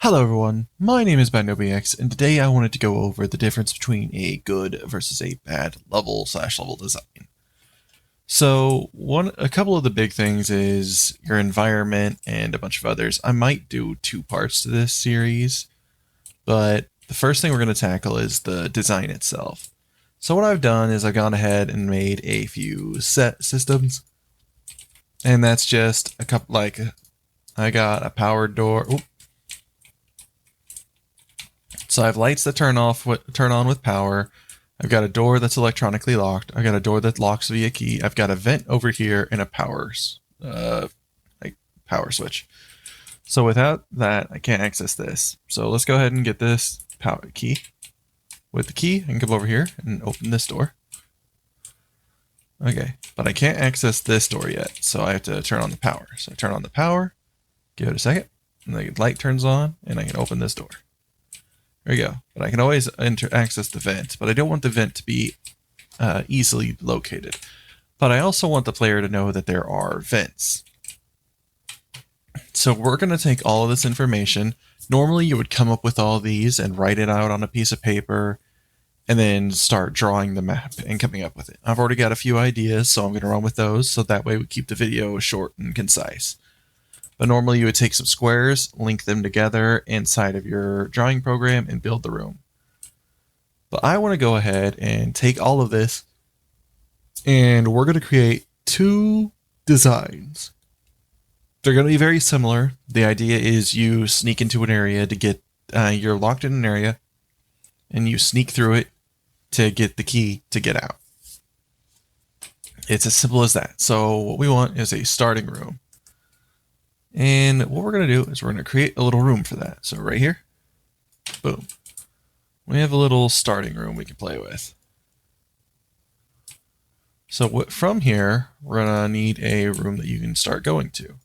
Hello everyone, my name is BadNobiX, and today I wanted to go over the difference between a good versus a bad level/level design. So a couple of the big things is your environment and a bunch of others. I might do two parts to this series, but the first thing we're going to tackle is the design itself. So what I've done is I've gone ahead and made a few set systems, and that's just a couple, like I got a powered door. So I have lights that turn on with power. I've got a door that's electronically locked. I've got a door that locks via key. I've got a vent over here and a power switch. So without that, I can't access this. So let's go ahead and get this power key. With the key, I can come over here and open this door. Okay, but I can't access this door yet, so I have to turn on the power. So I turn on the power, give it a second, and the light turns on, and I can open this door. There we go. But I can always access the vent, but I don't want the vent to be easily located. But I also want the player to know that there are vents. So we're going to take all of this information. Normally you would come up with all these and write it out on a piece of paper and then start drawing the map and coming up with it. I've already got a few ideas, so I'm going to run with those, so that way we keep the video short and concise. But normally you would take some squares, link them together inside of your drawing program, and build the room. But I want to go ahead and take all of this, and we're going to create two designs. They're going to be very similar. The idea is you sneak into an area to get, you're locked in an area, and you sneak through it to get the key to get out. It's as simple as that. So what we want is a starting room. And what we're going to do is we're going to create a little room for that. So right here, boom. We have a little starting room we can play with. So from here, we're going to need a room that you can start going to.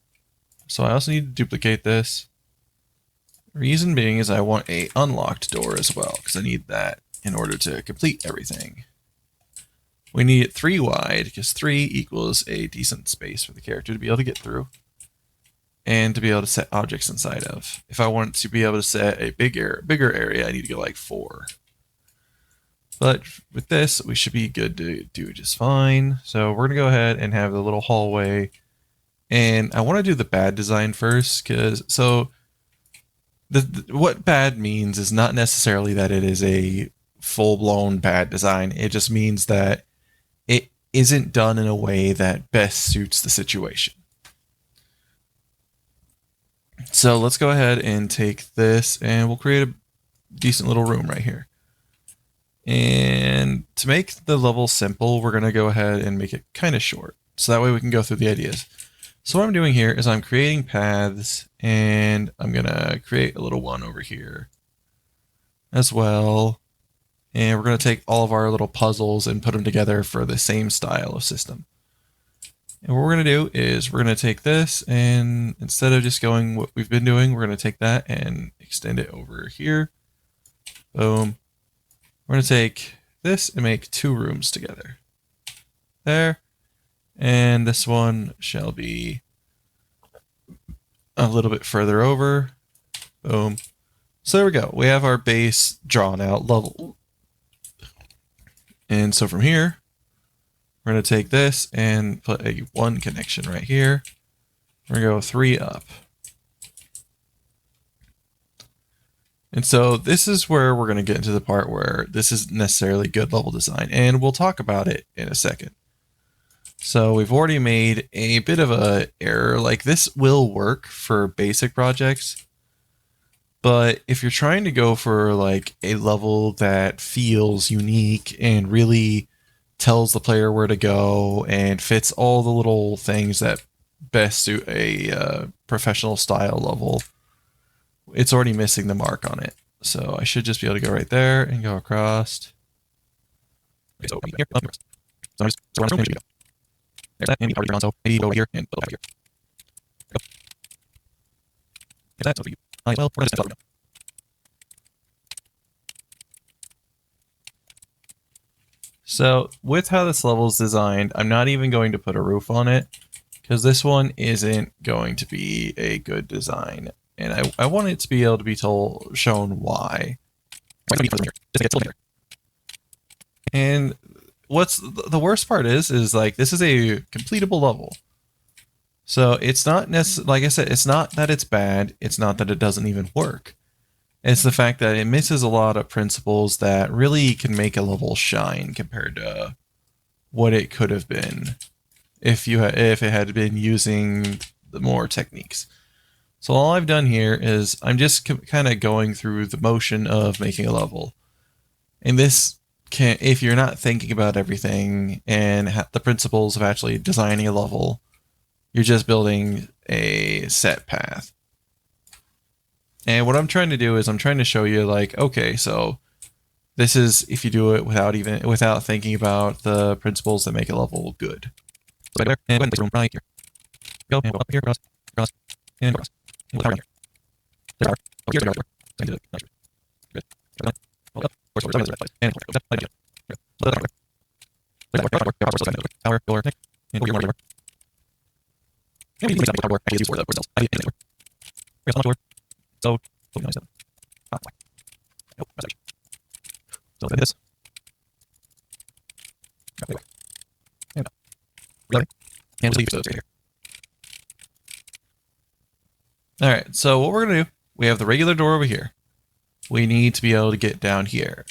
So I also need to duplicate this. Reason being is I want a unlocked door as well, because I need that in order to complete everything. We need it 3 wide, because 3 equals a decent space for the character to be able to get through and to be able to set objects inside of. If I want to be able to set a bigger area, I need to go like 4. But with this, we should be good to do just fine. So we're going to go ahead and have the little hallway. And I want to do the bad design first, because what bad means is not necessarily that it is a full-blown bad design. It just means that it isn't done in a way that best suits the situation. So let's go ahead and take this, and we'll create a decent little room right here. And to make the level simple, we're going to go ahead and make it kind of short, so that way we can go through the ideas. So what I'm doing here is I'm creating paths, and I'm going to create a little one over here as well. And we're going to take all of our little puzzles and put them together for the same style of system. And what we're going to do is we're going to take this, and instead of just going what we've been doing, we're going to take that and extend it over here. Boom. We're going to take this and make 2 rooms together. There. And this one shall be a little bit further over. Boom. So there we go. We have our base drawn out level. And so from here, we're going to take this and put a 1 connection right here. We're going to go 3 up. And so this is where we're going to get into the part where this isn't necessarily good level design, and we'll talk about it in a second. So we've already made a bit of a error. Like, this will work for basic projects, but if you're trying to go for like a level that feels unique and really tells the player where to go and fits all the little things that best suit a professional style level, it's already missing the mark on it. So I should just be able to go right there and go across. So here, so we're going to go. There's that, and we already turned on, so maybe go right here and build up here. Go. There's that, so we, well, we're going to step up. So with how this level is designed, I'm not even going to put a roof on it, because this one isn't going to be a good design And I want it to be able to be shown why. And what's the worst part is like this is a completable level. So it's not necessarily, like I said, it's not that it's bad. It's not that it doesn't even work. It's the fact that it misses a lot of principles that really can make a level shine compared to what it could have been if if it had been using the more techniques. So all I've done here is I'm just kind of going through the motion of making a level. And this can, if you're not thinking about everything and the principles of actually designing a level, you're just building a set path. And what I'm trying to do is I'm trying to show you like, okay, so this is if you do it without thinking about the principles that make a level good. So right there, and go ahead and place room right here. Go and go up here, across, and across. And we'll here. There's our. Oh, here's the door. Good. Good. Hold up. Or the red place. And go. Like it. Good. Let it there's that work. Power, door, Nick. And go your door. And we can use that power. Actually, use for the cells. I didn't anywhere. We got so much door. So, nice. Ah, why? Nope, message. So let's this. Okay. And up. Reloading. And we'll leave those right here. Alright, so what we're going to do, we have the regular door over here. We need to be able to get down here.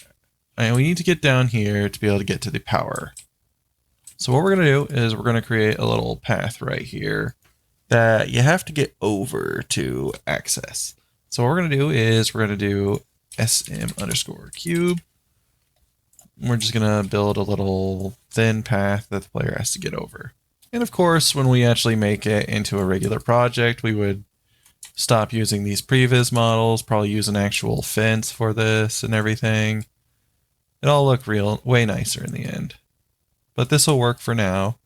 And we need to get down here to be able to get to the power. So what we're going to do is we're going to create a little path right here that you have to get over to access. So what we're going to do is we're going to do sm_cube. We're just going to build a little thin path that the player has to get over. And of course, when we actually make it into a regular project, we would stop using these previs models, probably use an actual fence for this and everything. It all look way nicer in the end. But this will work for now.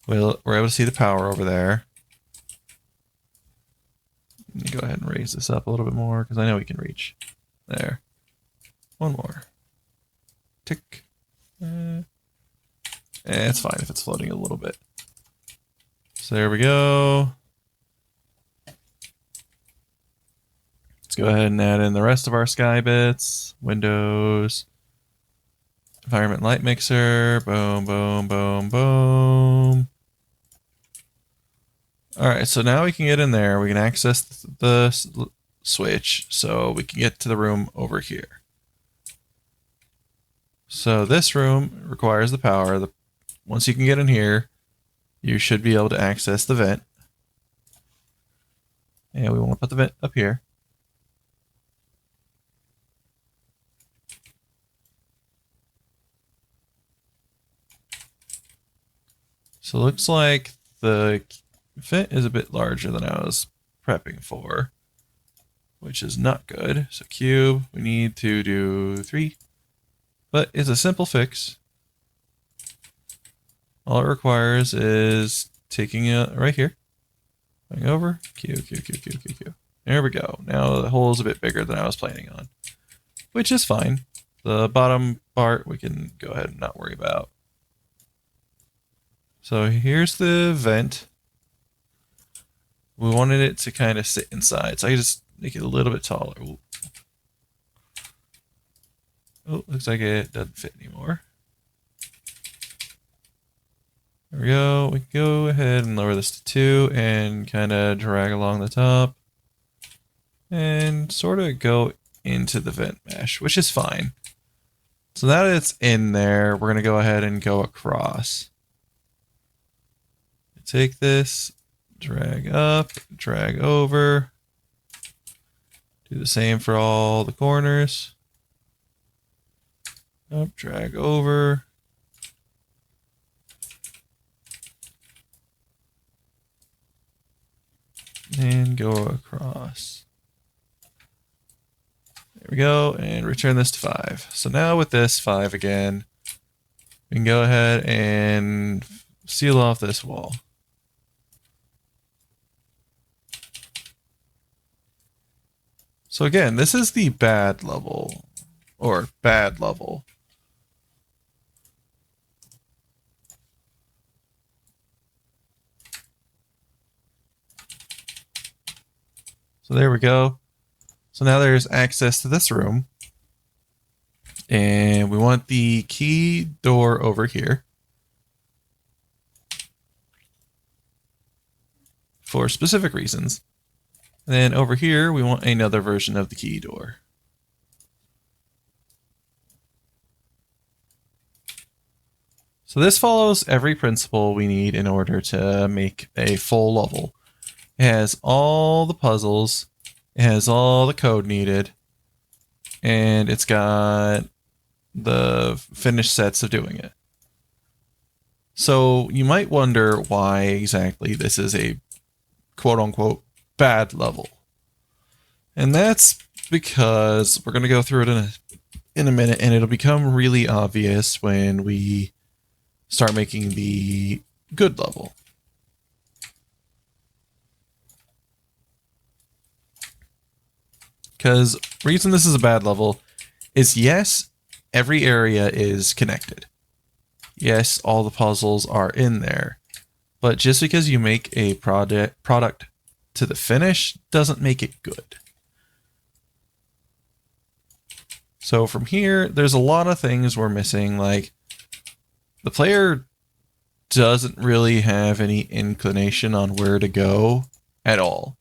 We're able to see the power over there. Let me go ahead and raise this up a little bit more because I know we can reach. There. One more. Tick. It's fine if it's floating a little bit. So there we go. Let's go ahead and add in the rest of our sky bits. Windows. Environment light mixer. Boom, boom, boom, boom. Alright, so now we can get in there. We can access the switch so we can get to the room over here. So this room requires the power. Once you can get in here, you should be able to access the vent. And we want to put the vent up here. So it looks like the vent is a bit larger than I was prepping for, which is not good. So cube, we need to do 3, but it's a simple fix. All it requires is taking it right here, going over, cube. There we go. Now the hole is a bit bigger than I was planning on, which is fine. The bottom part we can go ahead and not worry about. So here's the vent. We wanted it to kind of sit inside, so I just make it a little bit taller. Ooh. Oh, looks like it doesn't fit anymore. There we go. We can go ahead and lower this to 2 and kind of drag along the top and sort of go into the vent mesh, which is fine. So now that it's in there, we're going to go ahead and go across. Take this, drag up, drag over. Do the same for all the corners. Up, drag over. And go across. There we go, and return this to 5. So now with this 5 again, we can go ahead and seal off this wall. So again, this is the bad level, or bad level. So there we go. So now there's access to this room. And we want the key door over here for specific reasons. And then over here, we want another version of the key door. So this follows every principle we need in order to make a full level. It has all the puzzles, it has all the code needed, and it's got the finished sets of doing it. So you might wonder why exactly this is a quote-unquote bad level. And that's because we're going to go through it in a minute, and it'll become really obvious when we start making the good level. Because the reason this is a bad level is, yes, every area is connected. Yes, all the puzzles are in there. But just because you make a product to the finish doesn't make it good. So from here, there's a lot of things we're missing, like the player doesn't really have any inclination on where to go at all.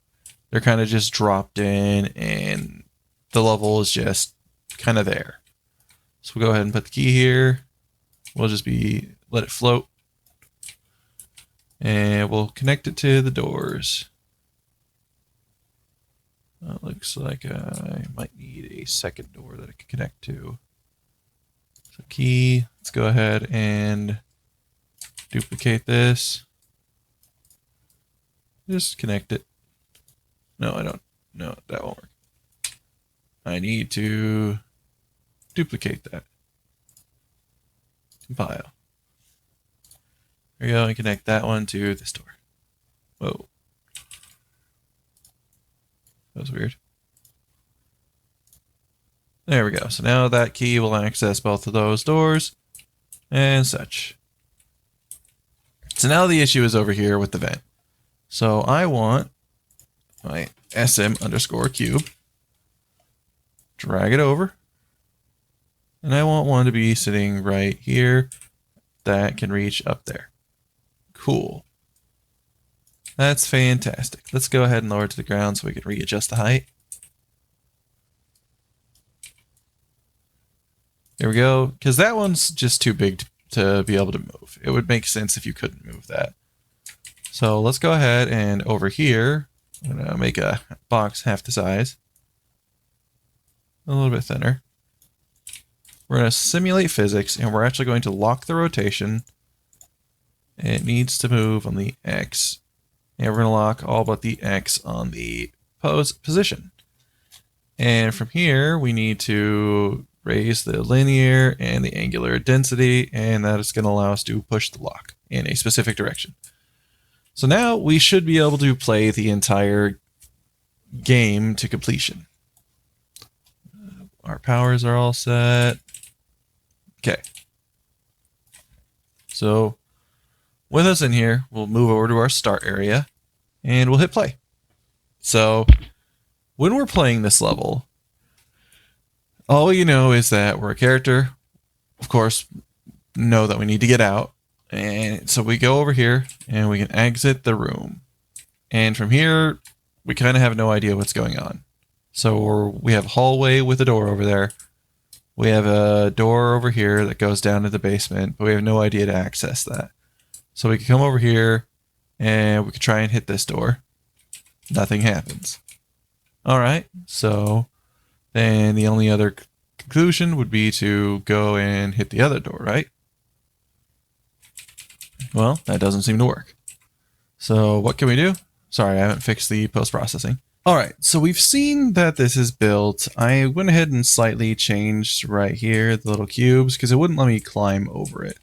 They're kind of just dropped in and the level is just kind of there. So we'll go ahead and put the key here. We'll just let it float. And we'll connect it to the doors. Looks like I might need a second door that I can connect to. So key, let's go ahead and duplicate this. Just connect it. No, I don't. No, that won't work. I need to duplicate that. Compile. There we go, and connect that one to this door. Whoa. That was weird. There we go. So now that key will access both of those doors and such. So now the issue is over here with the vent. So I want my SM_cube. Drag it over. And I want one to be sitting right here that can reach up there. Cool. That's fantastic. Let's go ahead and lower it to the ground so we can readjust the height. There we go. Because that one's just too big to be able to move. It would make sense if you couldn't move that. So let's go ahead and over here, I'm going to make a box half the size. A little bit thinner. We're going to simulate physics, and we're actually going to lock the rotation. It needs to move on the X. And we're going to lock all but the X on the position. And from here, we need to raise the linear and the angular density, and that is going to allow us to push the lock in a specific direction. So now we should be able to play the entire game to completion. Our powers are all set. Okay. So with us in here, we'll move over to our start area and we'll hit play. So when we're playing this level, all you know is that we're a character. Of course, know that we need to get out. And so we go over here and we can exit the room. And from here, we kind of have no idea what's going on. So we have a hallway with a door over there. We have a door over here that goes down to the basement, but we have no idea to access that. So we can come over here and we can try and hit this door. Nothing happens. All right, so then the only other conclusion would be to go and hit the other door, right? Well, that doesn't seem to work. So what can we do? Sorry, I haven't fixed the post-processing. All right, so we've seen that this is built. I went ahead and slightly changed right here the little cubes because it wouldn't let me climb over it.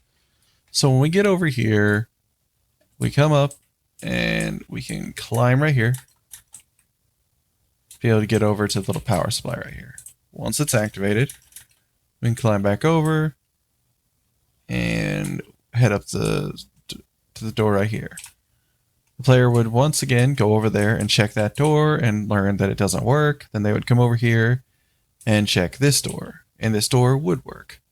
So when we get over here, we come up and we can climb right here. Be able to get over to the little power supply right here. Once it's activated, we can climb back over and head up to the door right here. The player would once again go over there and check that door and learn that it doesn't work. Then they would come over here and check this door, and this door would work.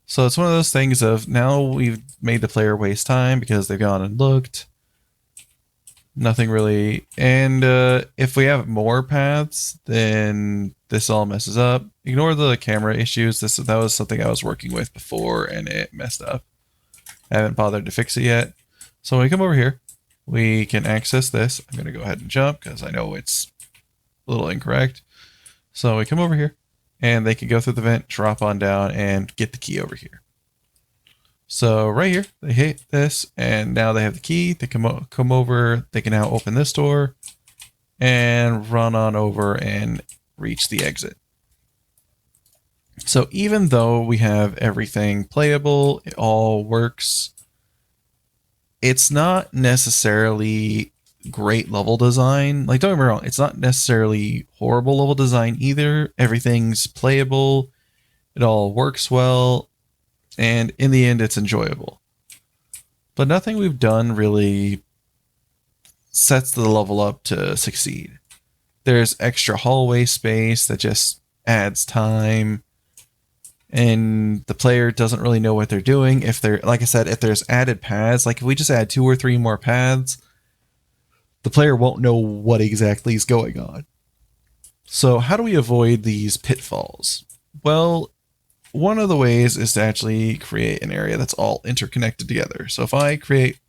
So it's one of those things of now we've made the player waste time because they've gone and looked. Nothing really. And if we have more paths, then this all messes up. Ignore the camera issues. That was something I was working with before and it messed up. I haven't bothered to fix it yet. So when we come over here, we can access this. I'm going to go ahead and jump because I know it's a little incorrect. So we come over here and they can go through the vent, drop on down, and get the key over here. So right here, they hit this, and now they have the key. They come over. They can now open this door and run on over and reach the exit. So even though we have everything playable, it all works, it's not necessarily great level design. Like, don't get me wrong, it's not necessarily horrible level design either. Everything's playable. It all works well. And in the end, it's enjoyable. But nothing we've done really sets the level up to succeed. There's extra hallway space that just adds time. And the player doesn't really know what they're doing. If they're, like I said, if there's added paths, like if we just add 2 or 3 more paths, the player won't know what exactly is going on. So how do we avoid these pitfalls? Well, one of the ways is to actually create an area that's all interconnected together. So if I create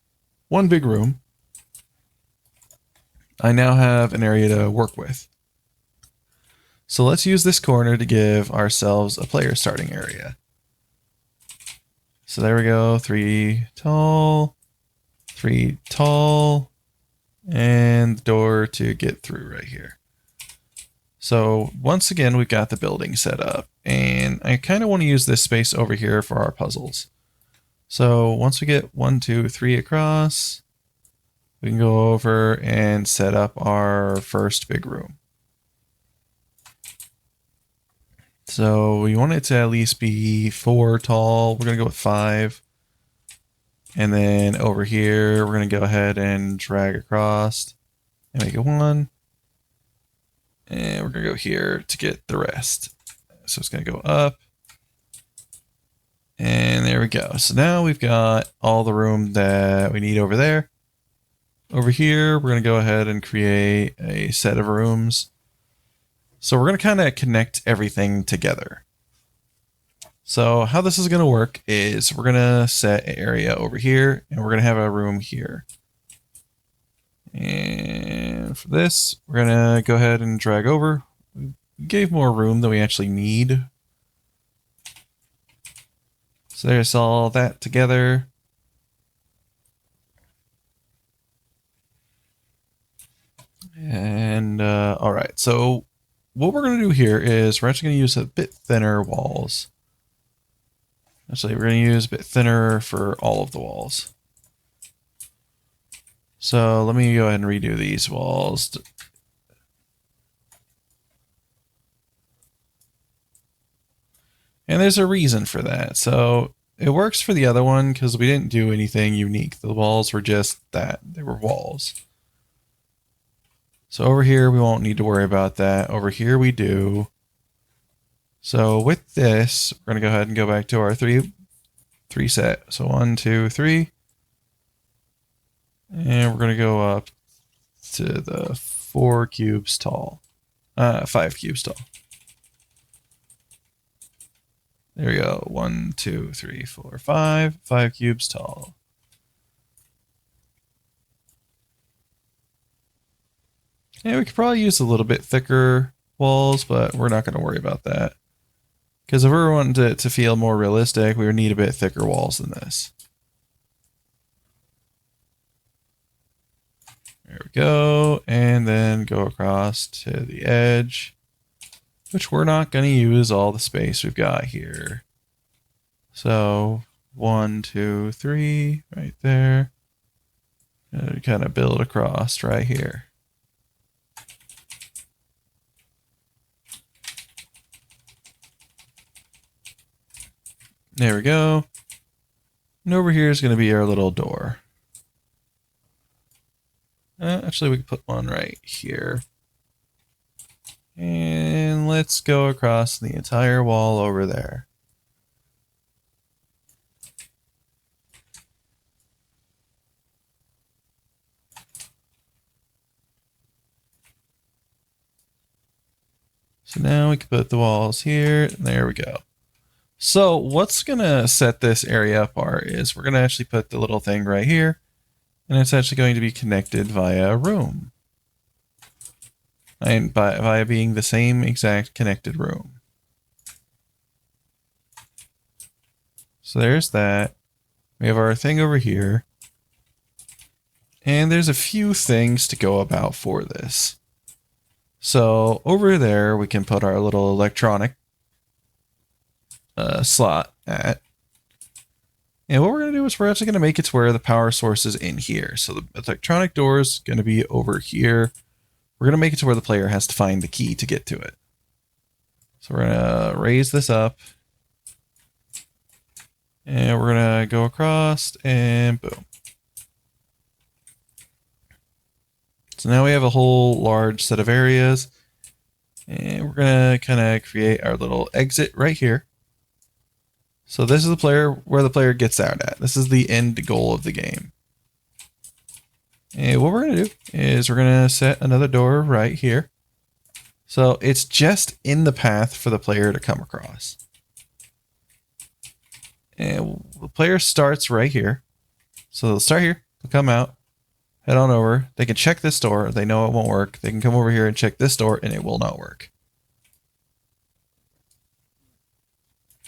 one big room, I now have an area to work with. So let's use this corner to give ourselves a player starting area. So there we go, 3 tall, 3 tall, and the door to get through right here. So once again, we've got the building set up, and I kind of want to use this space over here for our puzzles. So once we get 1, 2, 3 across, we can go over and set up our first big room. So we want it to at least be 4 tall. We're going to go with 5. And then over here, we're going to go ahead and drag across and make it 1. And we're going to go here to get the rest. So it's going to go up. And there we go. So now we've got all the room that we need over there. Over here, we're going to go ahead and create a set of rooms. So we're going to kind of connect everything together. So how this is going to work is we're going to set an area over here, and we're going to have a room here. And for this, we're going to go ahead and drag over. We gave more room than we actually need. So there's all that together. And all right, so what we're going to do here is we're actually going to use a bit thinner walls. Actually, we're going to use a bit thinner for all of the walls. So let me go ahead and redo these walls. And there's a reason for that. So it works for the other one because we didn't do anything unique. The walls were just that. They were walls. So over here, we won't need to worry about that. Over here, we do. So with this, we're going to go ahead and go back to our three set. So 1, 2, 3. And we're going to go up to the 4 cubes tall. 5 cubes tall. There we go. 1, 2, 3, 4, 5. 5 cubes tall. Yeah, we could probably use a little bit thicker walls, but we're not going to worry about that. Because if we're wanting to feel more realistic, we would need a bit thicker walls than this. There we go. And then go across to the edge, which we're not going to use all the space we've got here. So 1, 2, 3, right there. And kind of build across right here. There we go. And over here is going to be our little door. actually we can put one right here. And let's go across the entire wall over there. So now we can put the walls here, and there we go. So what's gonna set this area apart is we're gonna actually put the little thing right here, and it's actually going to be connected via a room. And via being the same exact connected room. So there's that. We have our thing over here. And there's a few things to go about for this. So over there, we can put our little electronic slot at. And what we're going to do is we're actually going to make it to where the power source is in here. So the electronic door is going to be over here. We're going to make it to where the player has to find the key to get to it. So we're going to raise this up. And we're going to go across and boom. So now we have a whole large set of areas, and we're going to kind of create our little exit right here. So this is the player where the player gets out at. This is the end goal of the game. And what we're going to do is we're going to set another door right here. So it's just in the path for the player to come across. And the player starts right here. So they'll start here, they'll come out. Head on over. They can check this door. They know it won't work. They can come over here and check this door, and it will not work.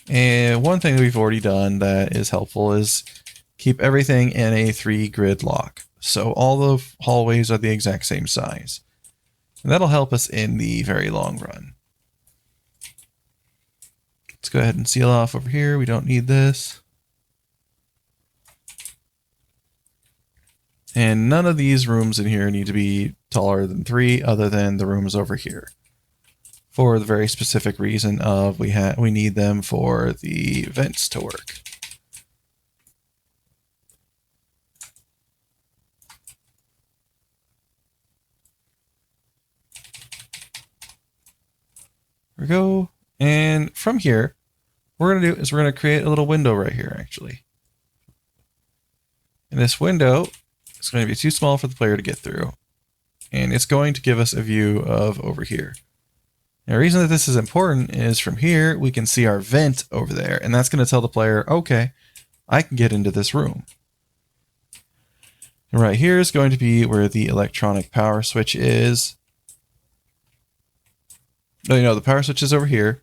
And one thing that we've already done that is helpful is keep everything in a 3-grid lock. So all the hallways are the exact same size. And that'll help us in the very long run. Let's go ahead and seal off over here. We don't need this. And none of these rooms in here need to be taller than 3 other than the rooms over here. For the very specific reason of we need them for the vents to work. There we go. And from here, what we're going to do is we're going to create a little window right here, actually. And this window is going to be too small for the player to get through. And it's going to give us a view of over here. Now, the reason that this is important is from here, we can see our vent over there. And that's going to tell the player, okay, I can get into this room. And right here is going to be where the electronic power switch is. No, the power switch is over here.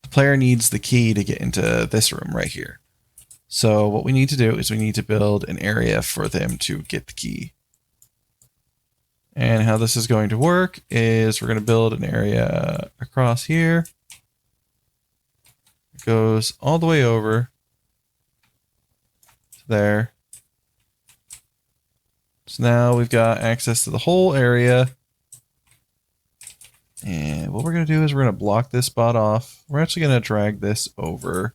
The player needs the key to get into this room right here. So what we need to do is we need to build an area for them to get the key. And how this is going to work is we're going to build an area across here. It goes all the way over to there. So now we've got access to the whole area. And what we're going to do is we're going to block this spot off. We're actually going to drag this over.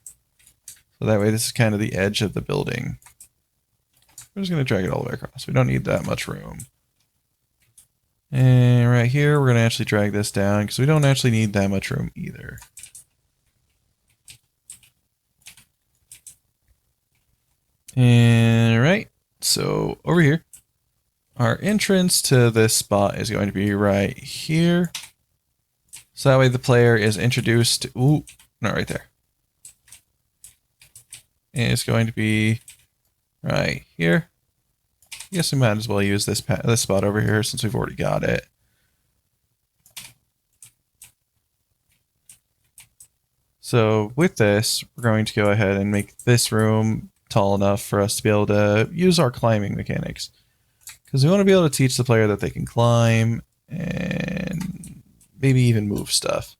So that way this is kind of the edge of the building. We're just going to drag it all the way across. We don't need that much room. And right here, we're going to actually drag this down because we don't actually need that much room either. And right, so over here, our entrance to this spot is going to be right here. So that way the player is introduced to, ooh, not right there. And it's going to be right here. I guess we might as well use this spot over here since we've already got it. So with this, we're going to go ahead and make this room tall enough for us to be able to use our climbing mechanics. Because we want to be able to teach the player that they can climb and maybe even move stuff.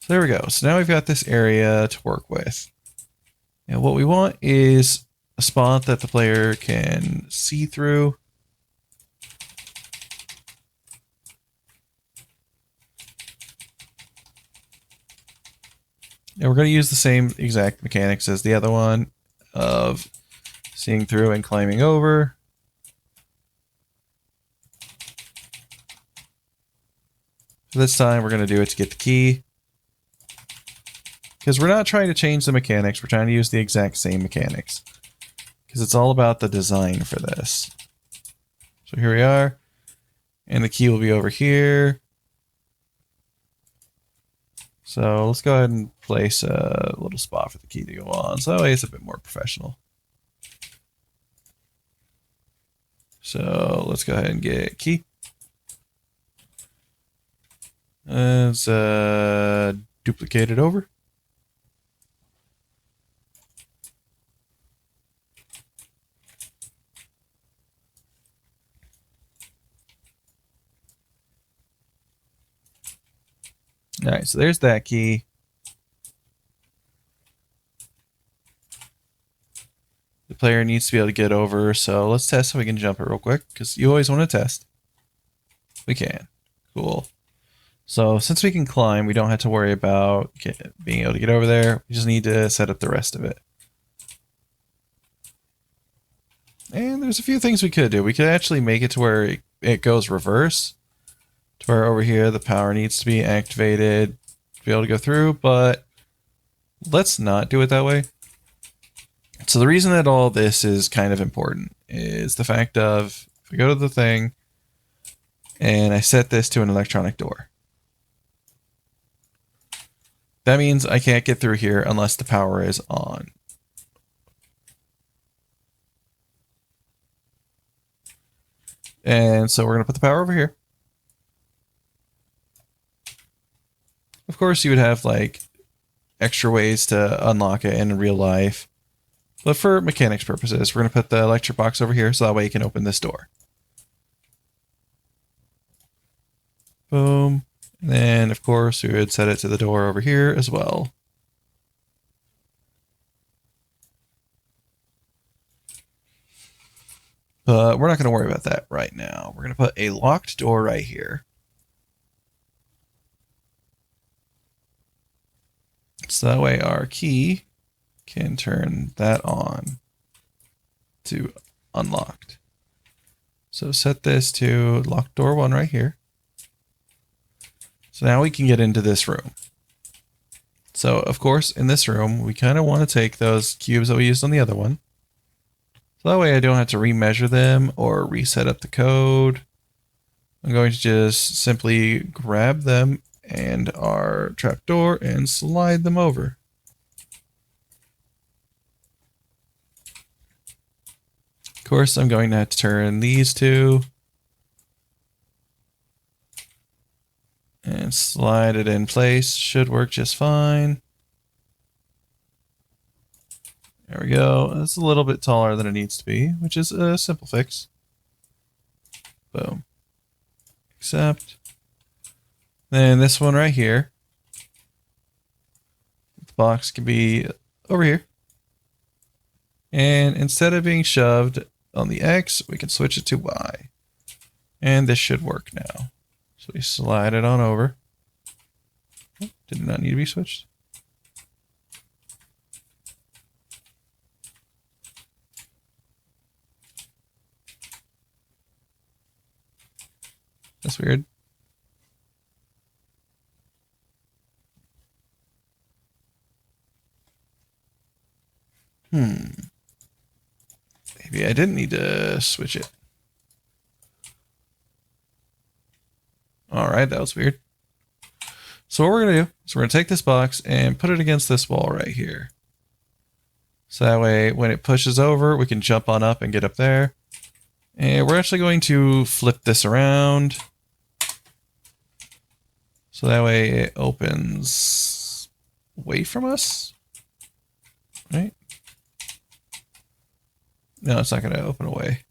So there we go. So now we've got this area to work with. And what we want is a spot that the player can see through. And we're going to use the same exact mechanics as the other one of seeing through and climbing over. This time we're going to do it to get the key. Because we're not trying to change the mechanics, we're trying to use the exact same mechanics. Because it's all about the design for this. So here we are. And the key will be over here. So let's go ahead and place a little spot for the key to go on. So that way it's a bit more professional. So let's go ahead and get key. Let's duplicate it over. All right, so there's that key. The player needs to be able to get over, so let's test so we can jump it real quick, because you always want to test. We can. Cool. So since we can climb, we don't have to worry about being able to get over there. We just need to set up the rest of it. And there's a few things we could do. We could actually make it to where it goes reverse. To where over here the power needs to be activated to be able to go through, but let's not do it that way. So the reason that all this is kind of important is the fact of, if we go to the thing and I set this to an electronic door, that means I can't get through here unless the power is on. And so we're going to put the power over here. Of course, you would have like extra ways to unlock it in real life. But for mechanics purposes, we're going to put the electric box over here so that way you can open this door. Boom. And then, of course, we would set it to the door over here as well. But we're not going to worry about that right now. We're going to put a locked door right here. So that way our key can turn that on to unlocked. So set this to lock door 1 right here. So now we can get into this room. So of course in this room we kind of want to take those cubes that we used on the other one. So that way I don't have to remeasure them or reset up the code. I'm going to just simply grab them and our trapdoor and slide them over. Of course, I'm going to have to turn these two and slide it in place. Should work just fine. There we go. It's a little bit taller than it needs to be, which is a simple fix. Boom. Accept. Then this one right here, the box can be over here. And instead of being shoved on the X, we can switch it to Y. And this should work now. So we slide it on over. Oh, did not need to be switched. That's weird. Maybe I didn't need to switch it. All right, that was weird. So what we're going to do is we're going to take this box and put it against this wall right here. So that way when it pushes over, we can jump on up and get up there. And we're actually going to flip this around. So that way it opens away from us. Right? No, it's not going to open away.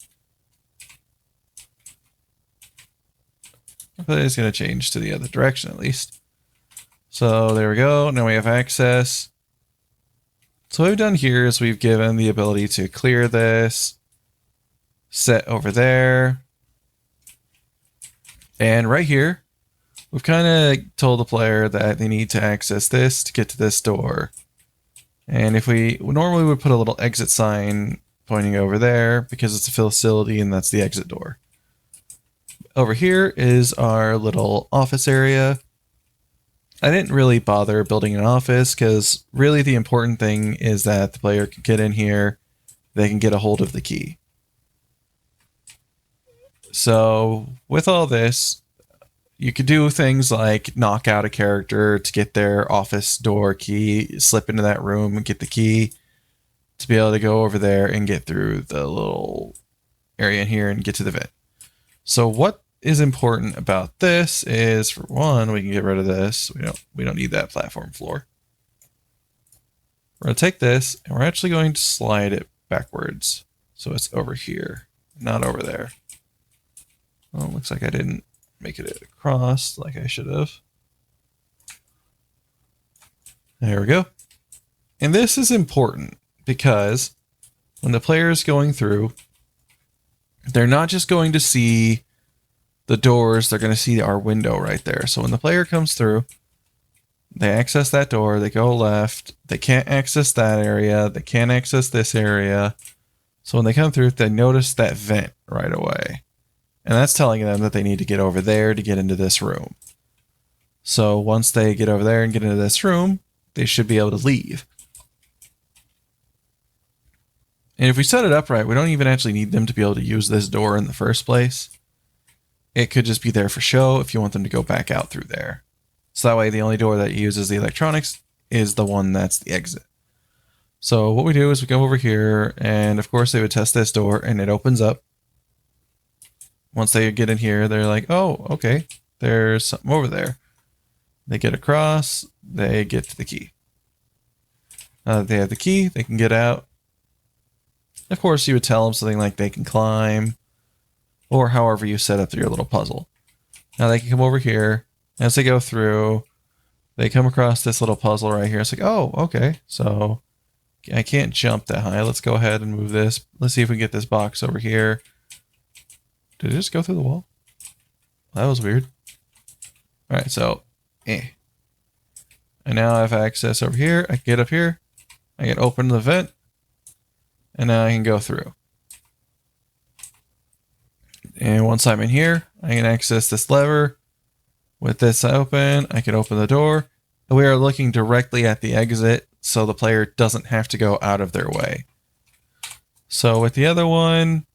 But it's going to change to the other direction at least. So there we go. Now we have access. So what we've done here is we've given the ability to clear this, set over there. And right here, we've kind of told the player that they need to access this to get to this door. And if we normally would put a little exit sign pointing over there because it's a facility and that's the exit door. Over here is our little office area. I didn't really bother building an office because really the important thing is that the player can get in here, they can get a hold of the key. So with all this, you could do things like knock out a character to get their office door key, slip into that room and get the key to be able to go over there and get through the little area in here and get to the vent. So what is important about this is, for one, we can get rid of this. We don't need that platform floor. We're going to take this and we're actually going to slide it backwards. So it's over here, not over there. Well, it looks like I didn't make it across like I should have. There we go. And this is important because when the player is going through, they're not just going to see the doors, they're going to see our window right there. So when the player comes through, they access that door, they go left, they can't access that area, they can't access this area. So when they come through, they notice that vent right away. And that's telling them that they need to get over there to get into this room. So once they get over there and get into this room, they should be able to leave. And if we set it up right, we don't even actually need them to be able to use this door in the first place. It could just be there for show if you want them to go back out through there. So that way the only door that uses the electronics is the one that's the exit. So what we do is we go over here and of course they would test this door and it opens up. Once they get in here, they're like, oh, okay, there's something over there. They get across, they get to the key. Now that they have the key, they can get out. Of course, you would tell them something like they can climb, or however you set up your little puzzle. Now they can come over here. As they go through, they come across this little puzzle right here. It's like, oh, okay, so I can't jump that high. Let's go ahead and move this. Let's see if we can get this box over here. Did it just go through the wall? That was weird. All right, so, And now I have access over here. I can get up here. I can open the vent. And now I can go through. And once I'm in here, I can access this lever. With this open, I can open the door. And we are looking directly at the exit, so the player doesn't have to go out of their way. So with the other one,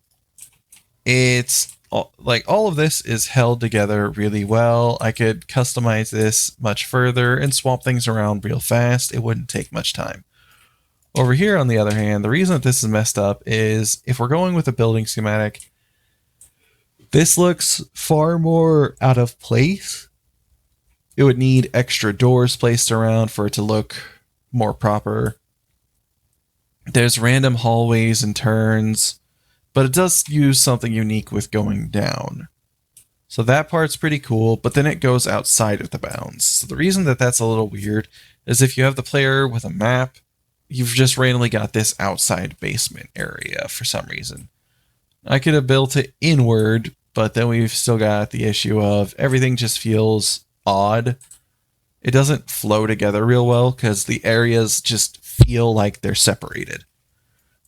it's like all of this is held together really well. I could customize this much further and swap things around real fast. It wouldn't take much time. Over here, on the other hand, the reason that this is messed up is if we're going with a building schematic, this looks far more out of place. It would need extra doors placed around for it to look more proper. There's random hallways and turns, but it does use something unique with going down. So that part's pretty cool, but then it goes outside of the bounds. So the reason that that's a little weird is if you have the player with a map, you've just randomly got this outside basement area for some reason. I could have built it inward, but then we've still got the issue of everything just feels odd. It doesn't flow together real well because the areas just feel like they're separated.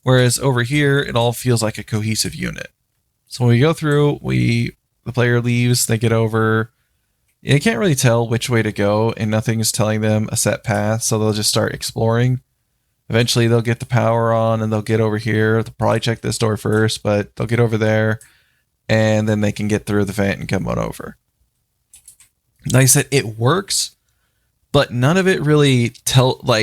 Whereas over here, it all feels like a cohesive unit. So when we go through, the player leaves, they get over. They can't really tell which way to go, and nothing is telling them a set path, so they'll just start exploring. Eventually, they'll get the power on, and they'll get over here. They'll probably check this door first, but they'll get over there, and then they can get through the vent and come on over. Like I said, it works, but none of it really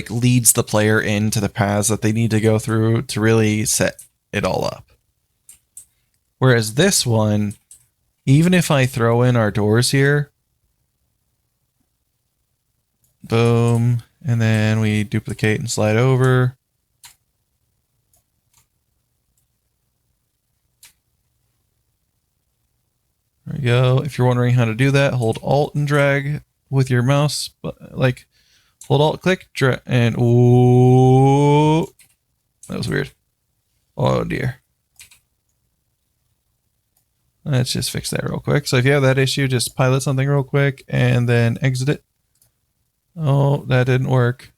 leads the player into the paths that they need to go through to really set it all up. Whereas this one, even if I throw in our doors here, boom, and then we duplicate and slide over. There we go. If you're wondering how to do that, hold Alt and drag with your mouse, like hold Alt, click, drag, and ooh, that was weird. Oh dear. Let's just fix that real quick. So if you have that issue, just pilot something real quick and then exit it. Oh, that didn't work.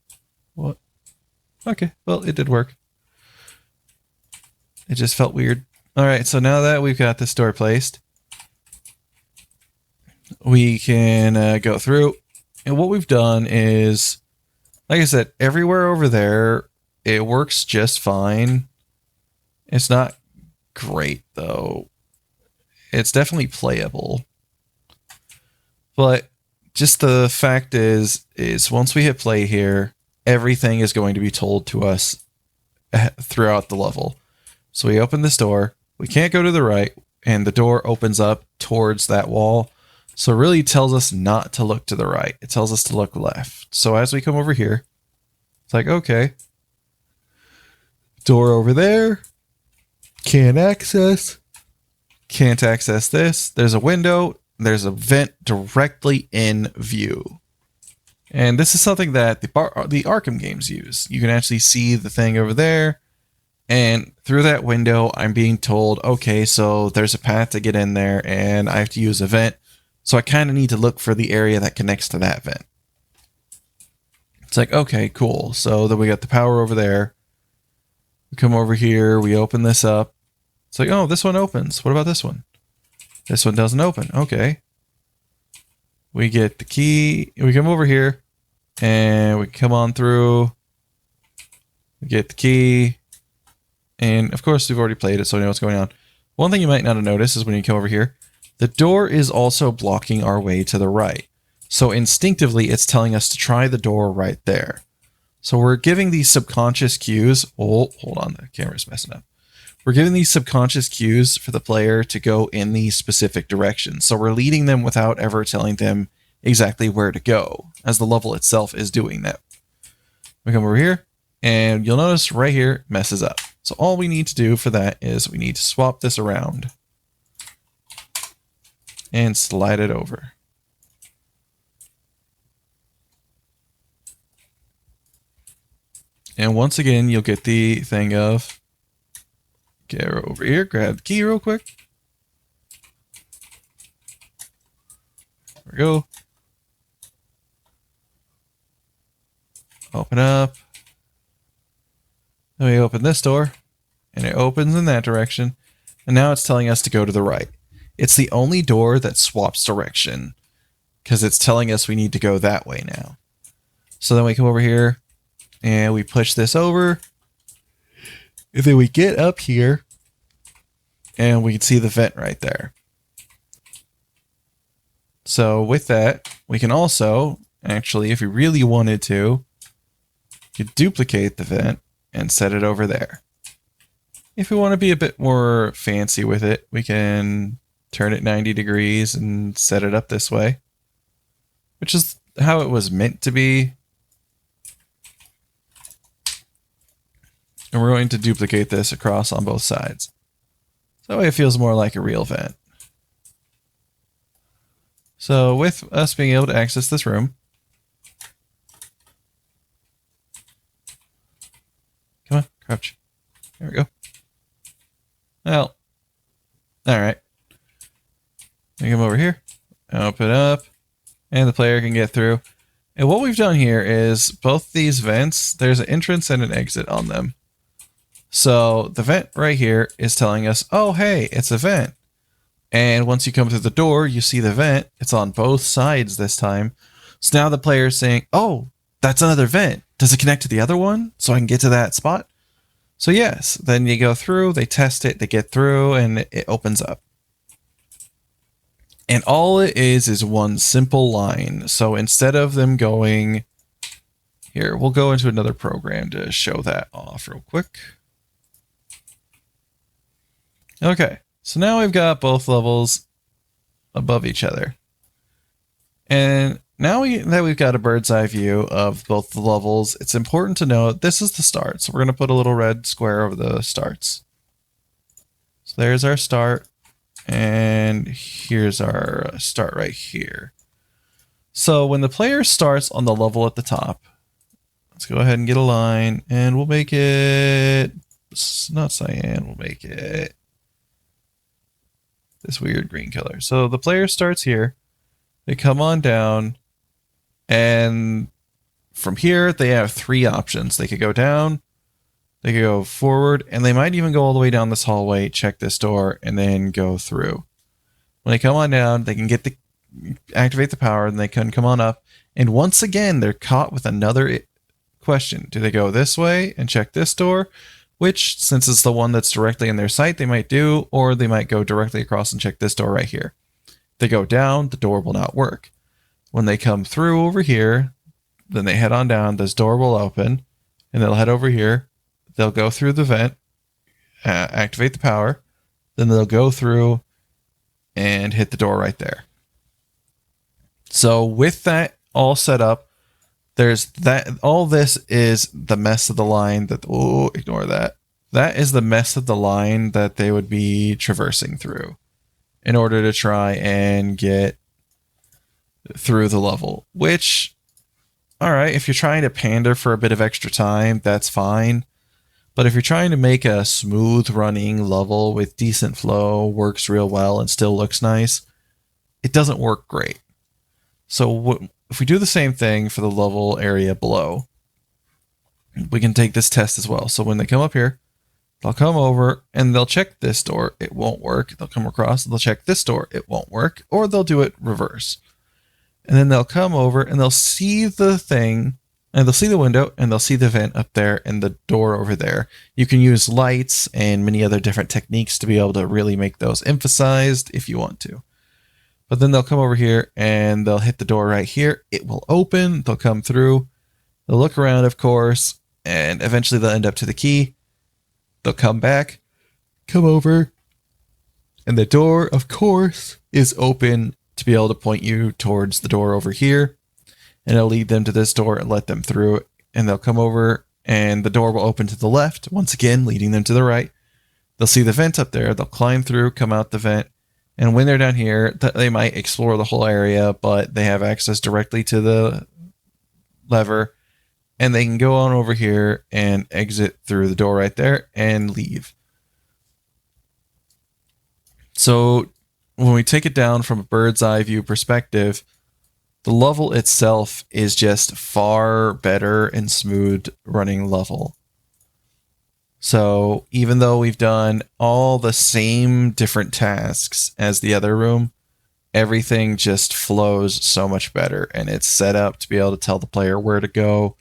What? Okay, well, it did work. It just felt weird. All right, so now that we've got this door placed, we can go through. And what we've done is, like I said, everywhere over there, it works just fine. It's not great, though. It's definitely playable. But just the fact is once we hit play here, everything is going to be told to us throughout the level. So we open this door. We can't go to the right, and the door opens up towards that wall. So it really tells us not to look to the right. It tells us to look left. So as we come over here, it's like, okay, door over there, can't access this. There's a window. There's a vent directly in view. And this is something that the Arkham games use. You can actually see the thing over there. And through that window, I'm being told, okay, so there's a path to get in there and I have to use a vent. So I kind of need to look for the area that connects to that vent. It's like, okay, cool. So then we got the power over there. We come over here. We open this up. It's like, oh, this one opens. What about this one? This one doesn't open. Okay. We get the key. We come over here and we come on through. We get the key. And of course, we've already played it, so we know what's going on. One thing you might not have noticed is when you come over here, the door is also blocking our way to the right. So instinctively, it's telling us to try the door right there. So we're giving these subconscious cues. Oh, hold on. The camera's messing up. We're giving these subconscious cues for the player to go in these specific directions. So we're leading them without ever telling them exactly where to go, as the level itself is doing that. We come over here, and you'll notice right here, it messes up. So all we need to do for that is we need to swap this around and slide it over. And once again, you'll get the thing of, get over here, grab the key real quick. There we go. Open up. Then we open this door, and it opens in that direction. And now it's telling us to go to the right. It's the only door that swaps direction, because it's telling us we need to go that way now. So then we come over here, and we push this over. And then we get up here, and we can see the vent right there. So with that, we can also, actually, if we really wanted to, you could duplicate the vent and set it over there. If we want to be a bit more fancy with it, we can turn it 90 degrees and set it up this way, which is how it was meant to be. And we're going to duplicate this across on both sides. So that way it feels more like a real vent. So with us being able to access this room, come on, crouch. There we go. Well, all right. We come over here, open up, and the player can get through. And what we've done here is both these vents, there's an entrance and an exit on them. So the vent right here is telling us, oh, hey, it's a vent. And once you come through the door, you see the vent. It's on both sides this time. So now the player is saying, oh, that's another vent. Does it connect to the other one so I can get to that spot? So yes, then you go through, they test it, they get through, and it opens up. And all it is one simple line. So instead of them going, here, we'll go into another program to show that off real quick. Okay, so now we've got both levels above each other. And now that we've got a bird's eye view of both the levels, it's important to note this is the start. So we're going to put a little red square over the starts. So there's our start. And here's our start right here. So when the player starts on the level at the top, let's go ahead and get a line. And we'll make it, not cyan, we'll make it this weird green color. So the player starts here. They come on down. And from here, they have three options. They could go down, They can go forward, and they might even go all the way down this hallway, check this door, and then go through. When they come on down, they can activate the power, and they can come on up. And once again, they're caught with another question. Do they go this way and check this door? Which, since it's the one that's directly in their sight, they might do, or they might go directly across and check this door right here. If they go down, the door will not work. When they come through over here, then they head on down, this door will open, and they'll head over here. They'll go through the vent, activate the power, then they'll go through and hit the door right there. So with that all set up, there's that. All this is the mess of the line that, ignore that. That is the mess of the line that they would be traversing through in order to try and get through the level, which, all right, if you're trying to pander for a bit of extra time, that's fine. But if you're trying to make a smooth running level with decent flow, works real well, and still looks nice, it doesn't work great. So if we do the same thing for the level area below, we can take this test as well. So when they come up here, they'll come over and they'll check this door. It won't work. They'll come across and they'll check this door. It won't work. Or they'll do it reverse. And then they'll come over and they'll see the thing, and they'll see the window, and they'll see the vent up there and the door over there. You can use lights and many other different techniques to be able to really make those emphasized if you want to. But then they'll come over here and they'll hit the door right here. It will open. They'll come through. They'll look around, of course, and eventually they'll end up to the key. They'll come back, come over, and the door, of course, is open to be able to point you towards the door over here. And it'll lead them to this door and let them through. And they'll come over and the door will open to the left, once again, leading them to the right. They'll see the vent up there. They'll climb through, come out the vent. And when they're down here, they might explore the whole area, but they have access directly to the lever. And they can go on over here and exit through the door right there and leave. So when we take it down from a bird's eye view perspective, the level itself is just far better and smooth running level. So even though we've done all the same different tasks as the other room, everything just flows so much better, and it's set up to be able to tell the player where to go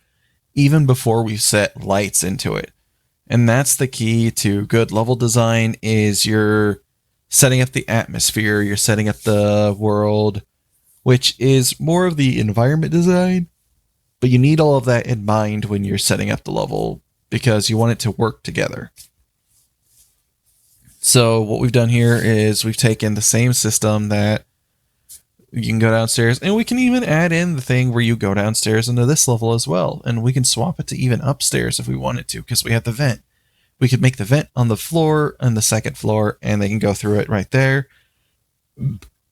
even before we set lights into it. And that's the key to good level design, is you're setting up the atmosphere, you're setting up the world, which is more of the environment design, but you need all of that in mind when you're setting up the level because you want it to work together. So what we've done here is we've taken the same system that you can go downstairs, and we can even add in the thing where you go downstairs into this level as well, and we can swap it to even upstairs if we wanted to because we have the vent. We could make the vent on the floor, on the second floor, and they can go through it right there.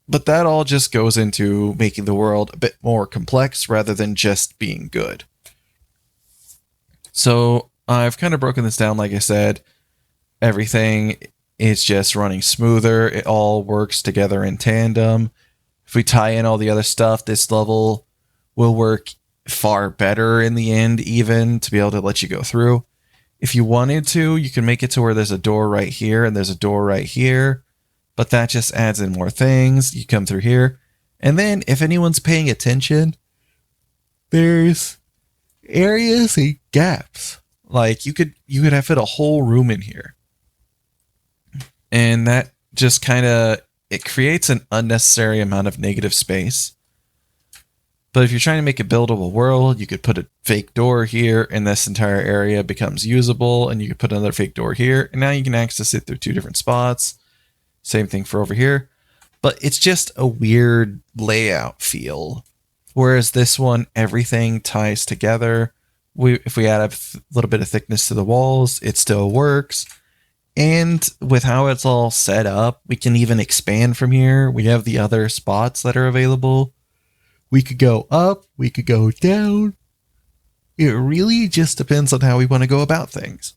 But that all just goes into making the world a bit more complex rather than just being good. So I've kind of broken this down, like I said. Everything is just running smoother. It all works together in tandem. If we tie in all the other stuff, this level will work far better in the end, even to be able to let you go through. If you wanted to, you can make it to where there's a door right here and there's a door right here. But that just adds in more things. You come through here. And then if anyone's paying attention, there's areas and gaps. Like you could have fit a whole room in here. And that just kind of, it creates an unnecessary amount of negative space. But if you're trying to make a buildable world, you could put a fake door here and this entire area becomes usable, and you could put another fake door here, and now you can access it through two different spots. Same thing for over here. But it's just a weird layout feel. Whereas this one, everything ties together. If we add a little bit of thickness to the walls, it still works. And with how it's all set up, we can even expand from here. We have the other spots that are available. We could go up, we could go down. It really just depends on how we want to go about things.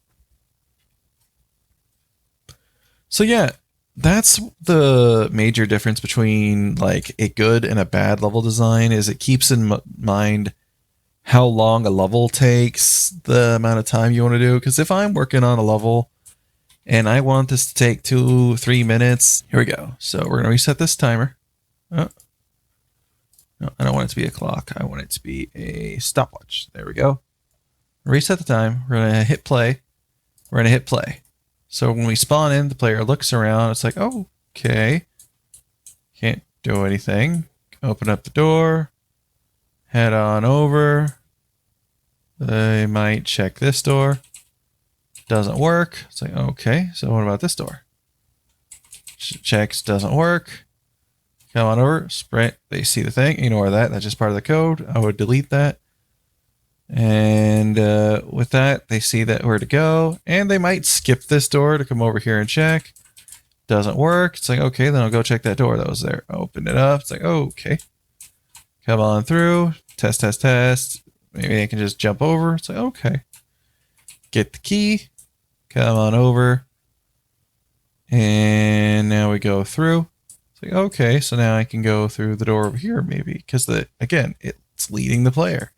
So yeah, that's the major difference between like a good and a bad level design, is it keeps in mind how long a level takes, the amount of time you want to do. Because if I'm working on a level and I want this to take 2-3 minutes, here we go. So we're going to reset this timer. Oh. No, I don't want it to be a clock. I want it to be a stopwatch. There we go. Reset the time. We're going to hit play. We're going to hit play. So when we spawn in, the player looks around. It's like, oh, okay. Can't do anything. Open up the door. Head on over. They might check this door. Doesn't work. It's like, okay, so what about this door? Checks, doesn't work. Come on over, sprint. They see the thing. Ignore that. That's just part of the code. I would delete that. And with that, they see that where to go. And they might skip this door to come over here and check. Doesn't work. It's like, okay, then I'll go check that door that was there. Open it up. It's like, okay. Come on through. Test, test, test. Maybe I can just jump over. It's like, okay. Get the key. Come on over. And now we go through. It's like, okay, so now I can go through the door over here maybe. Because, again, it's leading the player.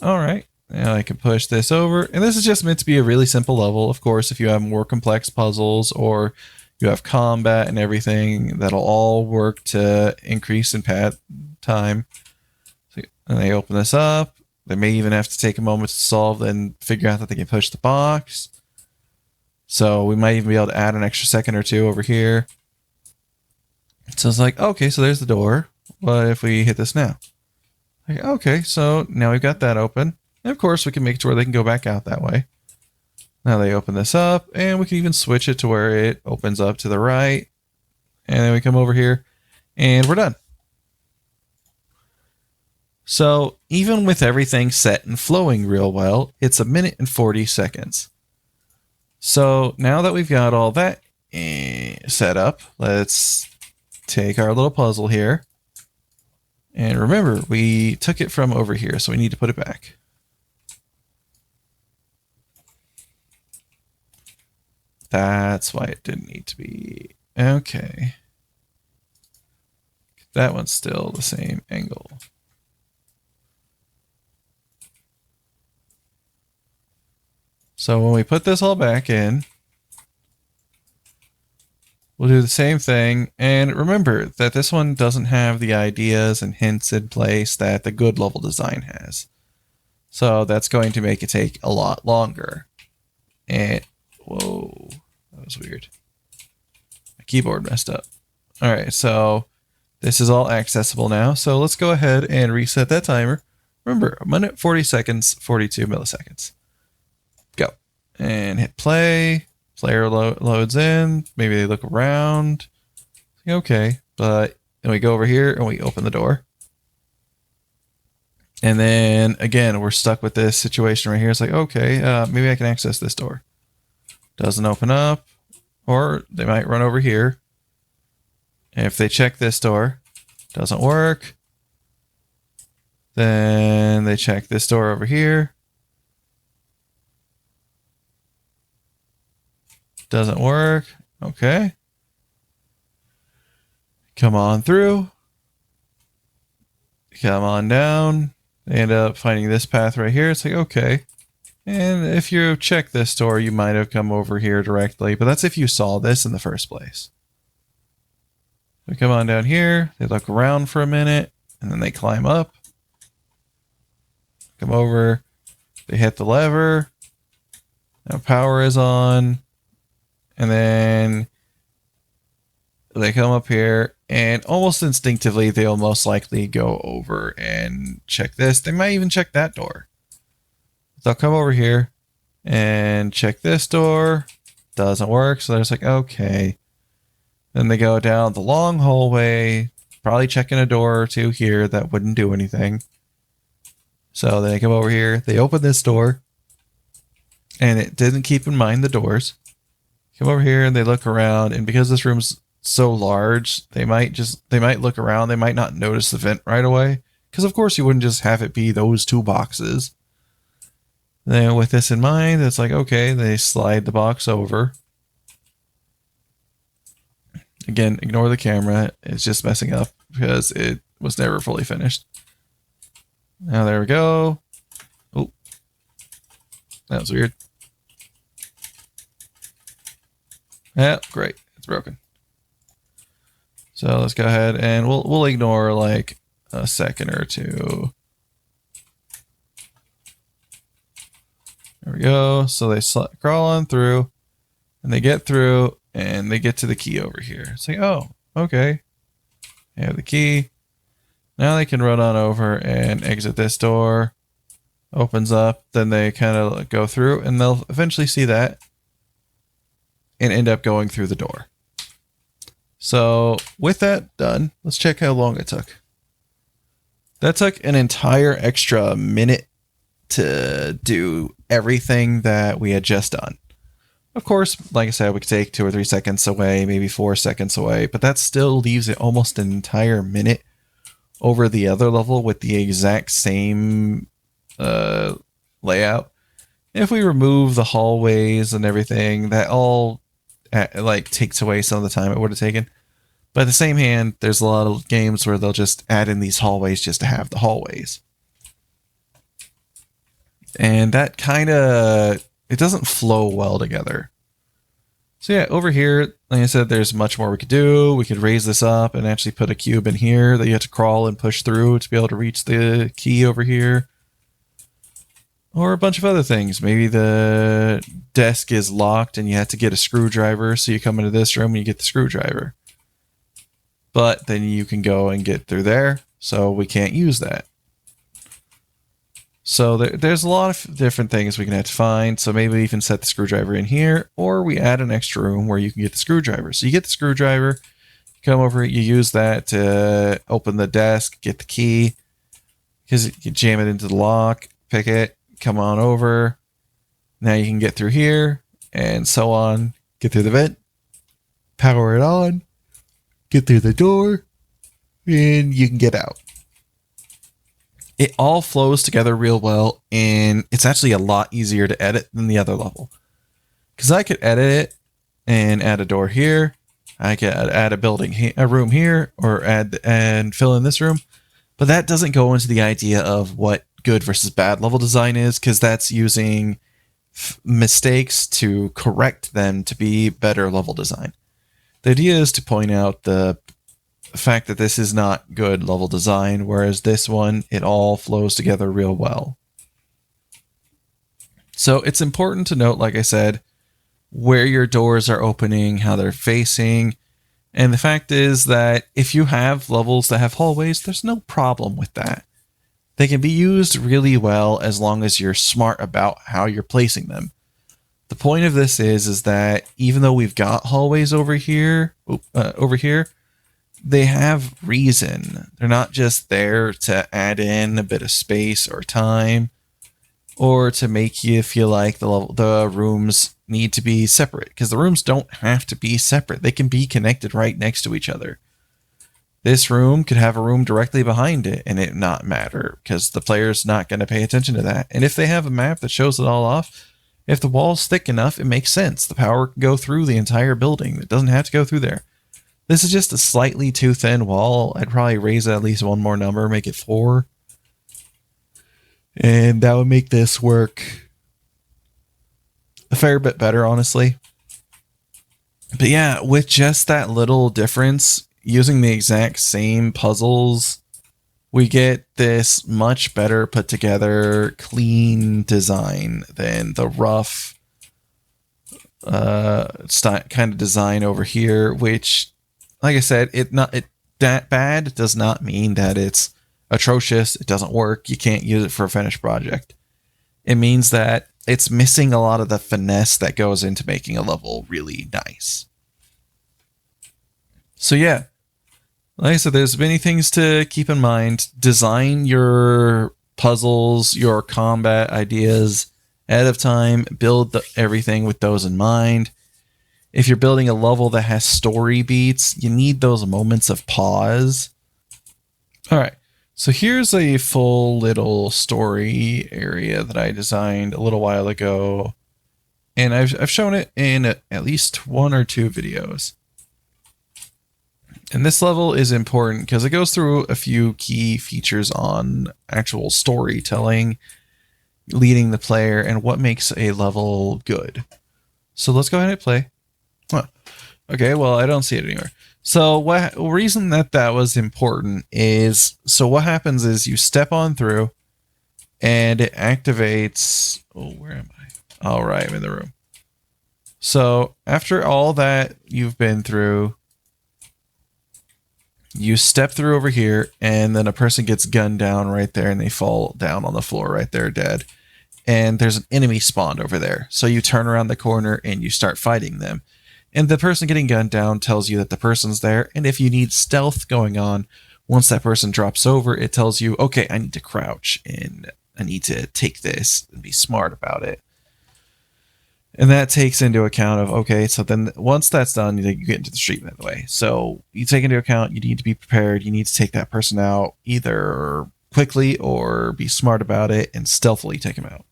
All right. Now I can push this over. And this is just meant to be a really simple level. Of course, if you have more complex puzzles or you have combat and everything, that'll all work to increase in pad time. So, and they open this up. They may even have to take a moment to solve and figure out that they can push the box. So we might even be able to add an extra second or two over here. So it's like, okay, so there's the door. What if we hit this now? Like, okay, so now we've got that open. And of course, we can make it to where they can go back out that way. Now they open this up, and we can even switch it to where it opens up to the right. And then we come over here, and we're done. So even with everything set and flowing real well, it's 1 minute and 40 seconds. So now that we've got all that set up, let's take our little puzzle here. And remember, we took it from over here, so we need to put it back. That's why it didn't need to be. Okay. That one's still the same angle. So when we put this all back in, we'll do the same thing. And remember that this one doesn't have the ideas and hints in place that the good level design has. So that's going to make it take a lot longer. And, whoa, that was weird. My keyboard messed up. All right, so this is all accessible now. So let's go ahead and reset that timer. Remember, 1 minute, 40 seconds, 42 milliseconds. Go. And hit play. Player loads in. Maybe they look around. Okay, but then we go over here and we open the door. And then again, we're stuck with this situation right here. It's like, okay, maybe I can access this door. Doesn't open up. Or they might run over here. And if they check this door, doesn't work. Then they check this door over here. Doesn't work. Okay. Come on through. Come on down. They end up finding this path right here. It's like, okay. And if you check this door, you might have come over here directly, but that's if you saw this in the first place. We come on down here. They look around for a minute, and then they climb up. Come over. They hit the lever. Now power is on. And then they come up here, and almost instinctively, they'll most likely go over and check this. They might even check that door. They'll come over here and check this door. Doesn't work, so they're just like, okay. Then they go down the long hallway, probably checking a door or two here that wouldn't do anything. So they come over here, they open this door, and it didn't keep in mind the doors. Come over here and they look around, and because this room's so large, they might look around, they might not notice the vent right away. Because of course you wouldn't just have it be those two boxes. Then with this in mind, it's like, okay, they slide the box over. Again, ignore the camera. It's just messing up because it was never fully finished. Now there we go. that was weird. Yeah, great. It's broken. So let's go ahead and we'll ignore like a second or two. There we go. So they crawl on through, and they get through, and they get to the key over here. It's like, oh, okay. They have the key. Now they can run on over and exit this door. Opens up. Then they kind of go through, and they'll eventually see that and end up going through the door. So with that done, let's check how long it took. That took an entire extra minute to do everything that we had just done. Of course, like I said, we could take 2 or 3 seconds away, maybe 4 seconds away, but that still leaves it almost an entire minute over the other level with the exact same layout. If we remove the hallways and everything, that all like takes away some of the time it would have taken. By the same hand, there's a lot of games where they'll just add in these hallways just to have the hallways. And that kind of, it doesn't flow well together. So yeah, over here, like I said, there's much more we could do. We could raise this up and actually put a cube in here that you have to crawl and push through to be able to reach the key over here. Or a bunch of other things. Maybe the desk is locked and you have to get a screwdriver. So you come into this room and you get the screwdriver. But then you can go and get through there. So we can't use that. So there's a lot of different things we can have to find. So maybe we can set the screwdriver in here, or we add an extra room where you can get the screwdriver. So you get the screwdriver, you come over, you use that to open the desk, get the key, because you jam it into the lock, pick it, come on over. Now you can get through here, and so on. Get through the vent, power it on, get through the door, and you can get out. It all flows together real well, and it's actually a lot easier to edit than the other level. Because I could edit it and add a door here. I could add a room here, or add and fill in this room. But that doesn't go into the idea of what good versus bad level design is, because that's using mistakes to correct them to be better level design. The idea is to point out the fact that this is not good level design, whereas this one, it all flows together real well. So it's important to note, like I said, where your doors are opening, how they're facing, and the fact is that if you have levels that have hallways, there's no problem with that. They can be used really well as long as you're smart about how you're placing them. The point of this is that even though we've got hallways over here, they have reason. They're not just there to add in a bit of space or time, or to make you feel like the rooms need to be separate, because the rooms don't have to be separate. They can be connected right next to each other. This room could have a room directly behind it and it not matter, because the player's not going to pay attention to that. And if they have a map that shows it all off, if the wall's thick enough, it makes sense. The power can go through the entire building. It doesn't have to go through there. This is just a slightly too thin wall. I'd probably raise it at least one more number, make it 4. And that would make this work a fair bit better, honestly. But yeah, with just that little difference, using the exact same puzzles, we get this much better put together, clean design than the rough kind of design over here, which, like I said, that bad does not mean that it's atrocious. It doesn't work. You can't use it for a finished project. It means that it's missing a lot of the finesse that goes into making a level really nice. So yeah, like I said, there's many things to keep in mind. Design your puzzles, your combat ideas ahead of time. Build everything with those in mind. If you're building a level that has story beats, you need those moments of pause. All right, so here's a full little story area that I designed a little while ago, and I've shown it in at least 1 or 2 videos. And this level is important because it goes through a few key features on actual storytelling leading the player and what makes a level good. So let's go ahead and play. Huh. Okay, well, I don't see it anywhere. So what reason that was important is, so what happens is you step on through and it activates. Oh, where am I? All right, I'm in the room. So after all that you've been through, you step through over here, and then a person gets gunned down right there, and they fall down on the floor right there, dead. And there's an enemy spawned over there. So you turn around the corner and you start fighting them. And the person getting gunned down tells you that the person's there. And if you need stealth going on, once that person drops over, it tells you, okay, I need to crouch and I need to take this and be smart about it. And that takes into account of, okay, so then once that's done, you get into the street, by the way. So you take into account, you need to be prepared. You need to take that person out either quickly or be smart about it and stealthily take them out.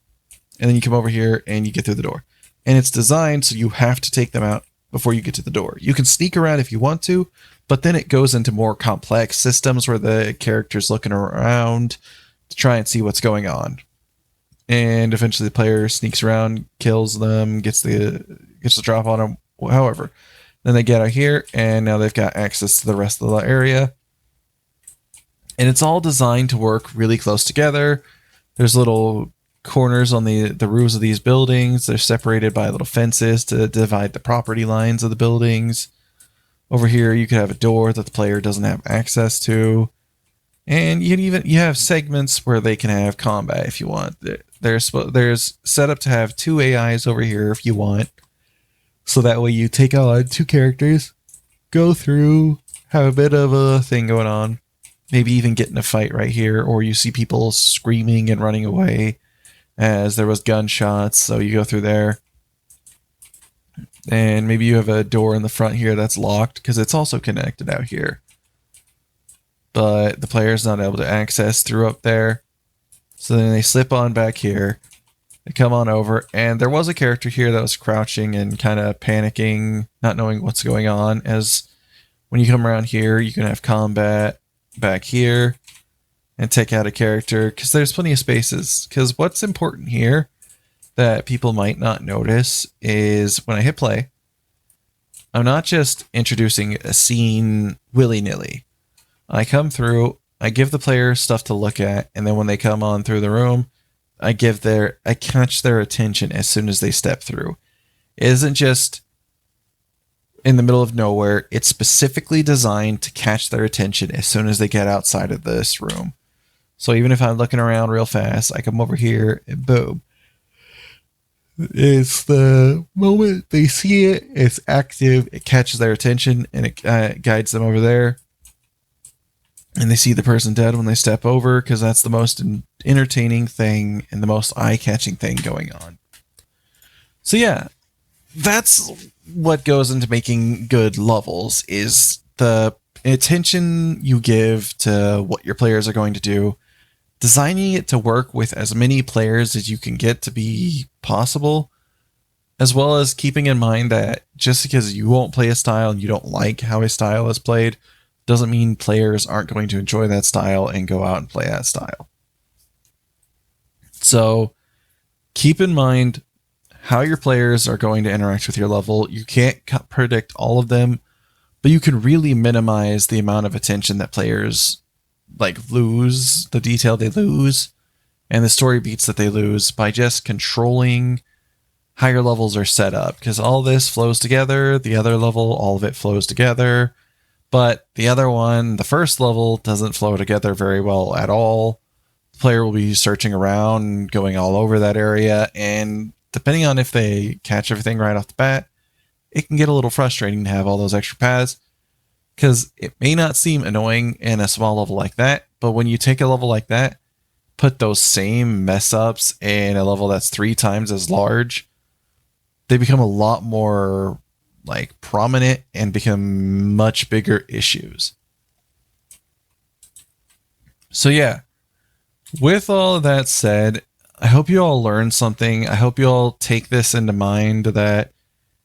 And then you come over here and you get through the door. And it's designed so you have to take them out before you get to the door. You can sneak around if you want to, but then it goes into more complex systems where the character's looking around to try and see what's going on. And eventually the player sneaks around, kills them, gets the drop on them, however. Then they get out here, and now they've got access to the rest of the area. And it's all designed to work really close together. There's little corners on the roofs of these buildings. They're separated by little fences to divide the property lines of the buildings. Over here, you could have a door that the player doesn't have access to. And you have segments where they can have combat if you want. There's set up to have 2 AIs over here if you want. So that way you take on 2 characters, go through, have a bit of a thing going on. Maybe even get in a fight right here, or you see people screaming and running away as there was gunshots, so you go through there. And maybe you have a door in the front here that's locked because it's also connected out here. But the player's not able to access through up there. So then they slip on back here. They come on over, and there was a character here that was crouching and kind of panicking, not knowing what's going on. As when you come around here, you can have combat back here and take out a character because there's plenty of spaces. Because what's important here that people might not notice is when I hit play, I'm not just introducing a scene willy-nilly. I come through, I give the player stuff to look at, and then when they come on through the room, I catch their attention as soon as they step through. It isn't just in the middle of nowhere. It's specifically designed to catch their attention as soon as they get outside of this room. So even if I'm looking around real fast, I come over here and boom. It's the moment they see it, it's active, it catches their attention, and it guides them over there. And they see the person dead when they step over because that's the most entertaining thing and the most eye-catching thing going on. So yeah, that's what goes into making good levels, is the attention you give to what your players are going to do, designing it to work with as many players as you can get to be possible, as well as keeping in mind that just because you won't play a style and you don't like how a style is played, doesn't mean players aren't going to enjoy that style and go out and play that style. So keep in mind how your players are going to interact with your level. You can't predict all of them, but you can really minimize the amount of attention that players lose, the detail they lose, and the story beats that they lose by just controlling how your levels are set up. Because all this flows together, the other level, all of it flows together. But the other one, the first level, doesn't flow together very well at all. The player will be searching around, going all over that area, and depending on if they catch everything right off the bat, it can get a little frustrating to have all those extra paths, because it may not seem annoying in a small level like that, but when you take a level like that, put those same mess ups in a level that's 3 times as large, they become a lot more prominent and become much bigger issues. So yeah, with all of that said, I hope you all learned something. I hope you all take this into mind, that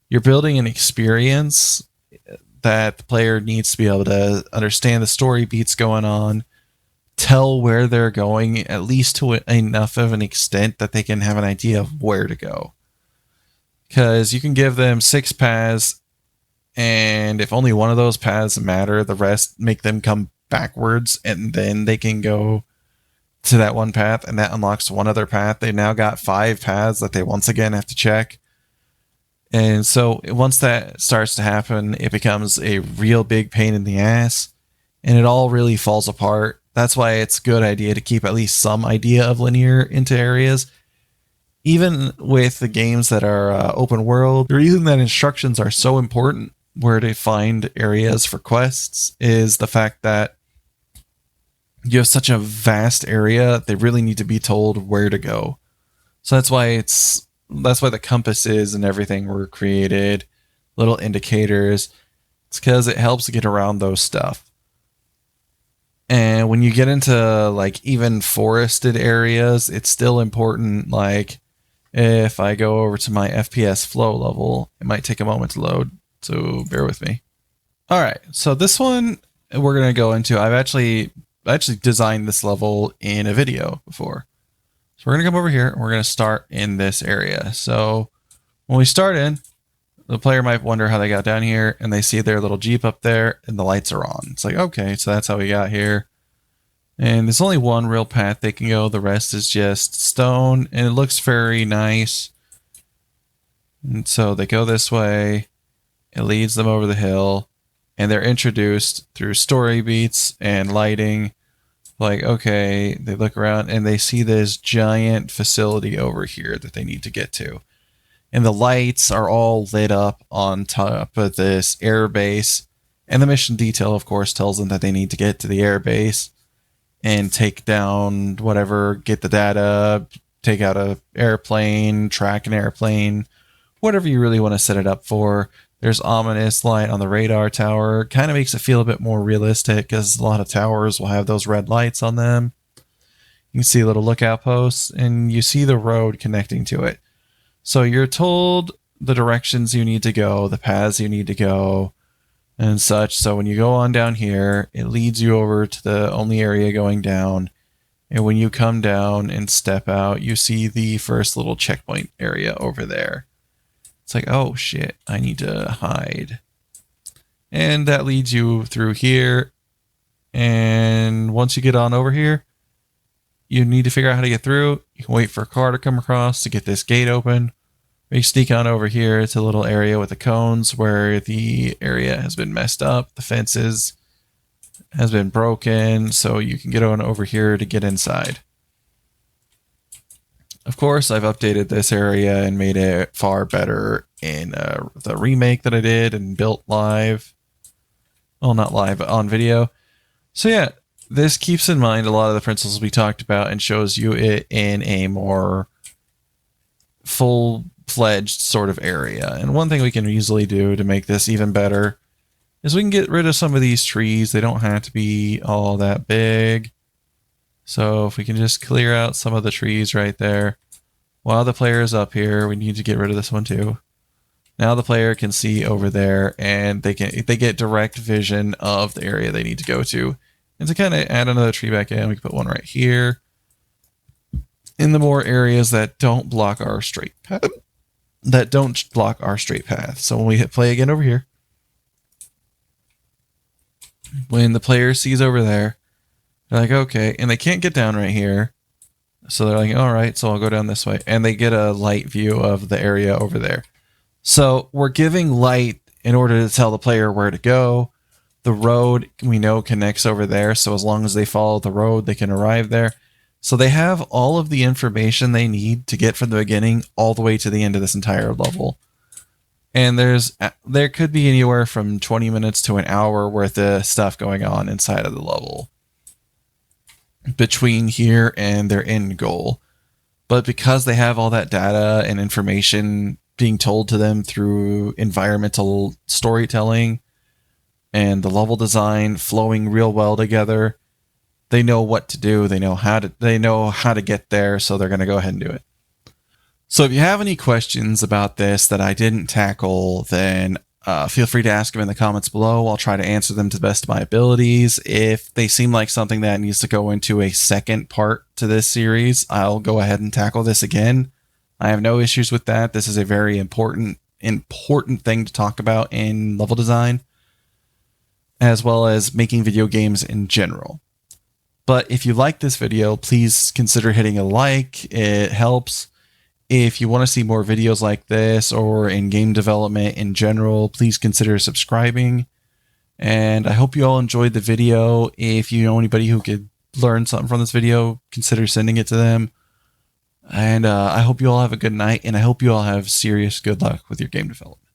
you're building an experience that the player needs to be able to understand the story beats going on, tell where they're going, at least to enough of an extent that they can have an idea of where to go. Because you can give them 6 paths, and if only one of those paths matter, the rest make them come backwards, and then they can go to that one path, and that unlocks one other path. They've now got 5 paths that they once again have to check. And so once that starts to happen, it becomes a real big pain in the ass, and it all really falls apart. That's why it's a good idea to keep at least some idea of linear into areas. Even with the games that are open world, the reason that instructions are so important where to find areas for quests is the fact that you have such a vast area, they really need to be told where to go. So that's why the compasses and everything were created, little indicators. It's because it helps get around those stuff. And when you get into like even forested areas, it's still important. Like if I go over to my FPS flow level, it might take a moment to load, so bear with me. All right, so this one we're going to go into. I actually designed this level in a video before. So we're going to come over here and we're going to start in this area. So when we start in, the player might wonder how they got down here, and they see their little Jeep up there and the lights are on. It's like, okay, so that's how we got here. And there's only one real path they can go. The rest is just stone, and it looks very nice. And so they go this way. It leads them over the hill, and they're introduced through story beats and lighting. Like, okay, they look around and they see this giant facility over here that they need to get to. And the lights are all lit up on top of this air base. And the mission detail, of course, tells them that they need to get to the air base and take down whatever, get the data, take out an airplane, track an airplane, whatever you really want to set it up for. There's ominous light on the radar tower. Kind of makes it feel a bit more realistic because a lot of towers will have those red lights on them. You can see little lookout posts, and you see the road connecting to it. So you're told the directions you need to go, the paths you need to go, and such. So when you go on down here, it leads you over to the only area going down. And when you come down and step out, you see the first little checkpoint area over there. It's like, oh shit, I need to hide. And that leads you through here. And once you get on over here, you need to figure out how to get through. You can wait for a car to come across to get this gate open. Or you sneak on over here. It's a little area with the cones where the area has been messed up. The fences has been broken, so you can get on over here to get inside. Of course, I've updated this area and made it far better in the remake that I did and built live. Well, not live, but on video. So yeah, this keeps in mind a lot of the principles we talked about and shows you it in a more full-fledged sort of area. And one thing we can easily do to make this even better is we can get rid of some of these trees. They don't have to be all that big. So if we can just clear out some of the trees right there. While the player is up here, we need to get rid of this one too. Now the player can see over there, and they get direct vision of the area they need to go to. And to kind of add another tree back in, we can put one right here. In the more areas that don't block our straight path. So when we hit play again over here, when the player sees over there, they're like, okay, and they can't get down right here. So they're like, all right, so I'll go down this way. And they get a light view of the area over there. So we're giving light in order to tell the player where to go. The road, we know, connects over there. So as long as they follow the road, they can arrive there. So they have all of the information they need to get from the beginning all the way to the end of this entire level. And there could be anywhere from 20 minutes to an hour worth of stuff going on inside of the level between here and their end goal. But because they have all that data and information being told to them through environmental storytelling and the level design flowing real well together, they know what to do. They know how to get there. So they're going to go ahead and do it. So if you have any questions about this that I didn't tackle, then feel free to ask them in the comments below. I'll try to answer them to the best of my abilities. If they seem like something that needs to go into a second part to this series, I'll go ahead and tackle this again. I have no issues with that. This is a very important thing to talk about in level design, as well as making video games in general. But if you like this video, please consider hitting a like. It helps. If you want to see more videos like this or in game development in general, please consider subscribing. And I hope you all enjoyed the video. If you know anybody who could learn something from this video, consider sending it to them. And I hope you all have a good night, and I hope you all have serious good luck with your game development.